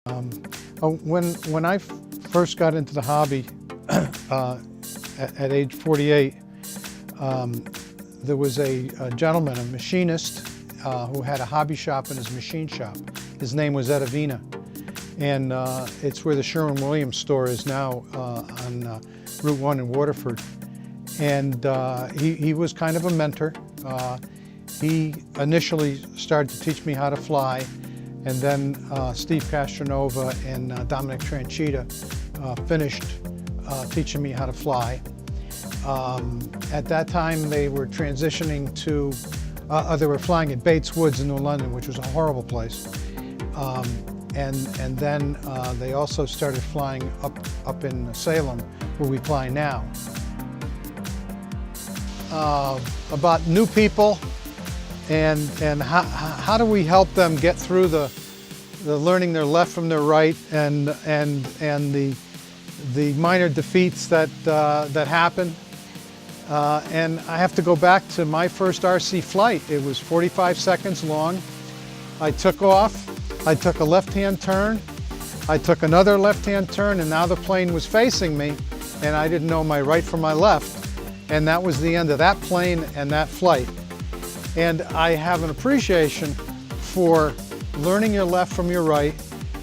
When I first got into the hobby at age 48, there was a gentleman, a machinist, who had a hobby shop in his machine shop. His name was Ed Avina, and it's where the Sherwin-Williams store is now on Route 1 in Waterford. And he was kind of a mentor. He initially started to teach me how to fly, and then Steve Castronova and Dominic Tranchita finished teaching me how to fly. At that time, they were transitioning to, they were flying at Bates Woods in New London, which was a horrible place. And then they also started flying up in Salem, where we fly now. About new people and how do we help them get through the learning their left from their right and the minor defeats that happen. And I have to go back to my first RC flight. It was 45 seconds long. I took off, I took a left-hand turn, I took another left-hand turn, and now the plane was facing me, and I didn't know my right from my left. And that was the end of that plane and that flight. And I have an appreciation for learning your left from your right,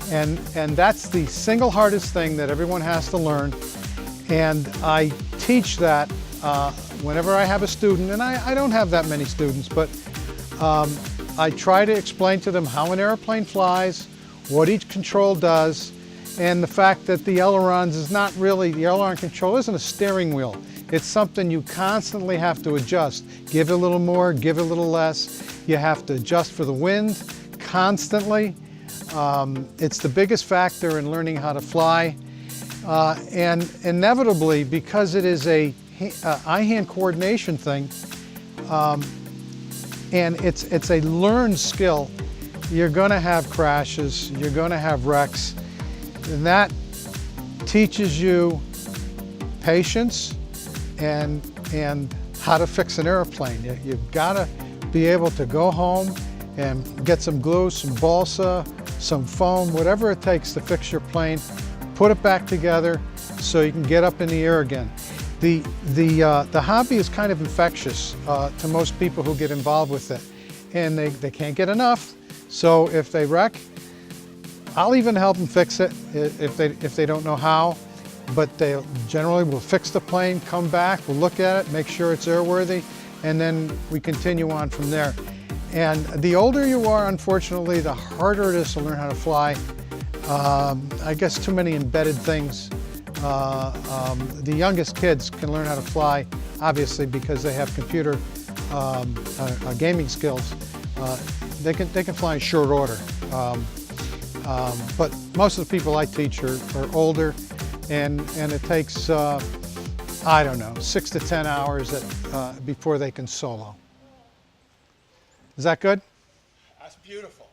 and that's the single hardest thing that everyone has to learn. And I teach that whenever I have a student, and I don't have that many students, but I try to explain to them how an airplane flies, what each control does, and the fact that the ailerons is not really, the aileron control isn't a steering wheel. It's something you constantly have to adjust. Give it a little more, give it a little less. You have to adjust for the wind constantly. It's the biggest factor in learning how to fly. And inevitably, because it is a eye-hand coordination thing, and it's a learned skill, you're gonna have crashes, you're gonna have wrecks, and that teaches you patience and how to fix an airplane. You've got to be able to go home and get some glue, some balsa, some foam, whatever it takes to fix your plane, put it back together so you can get up in the air again. The hobby is kind of infectious to most people who get involved with it, and they can't get enough. So if they wreck, I'll even help them fix it if they don't know how. But they generally will fix the plane, come back, we'll look at it, make sure it's airworthy, and then we continue on from there. And the older you are, unfortunately, the harder it is to learn how to fly. I guess too many embedded things. The youngest kids can learn how to fly, obviously, because they have computer gaming skills. They can fly in short order. But most of the people I teach are older. And it takes, I don't know, 6 to 10 hours before they can solo. Is that good? That's beautiful.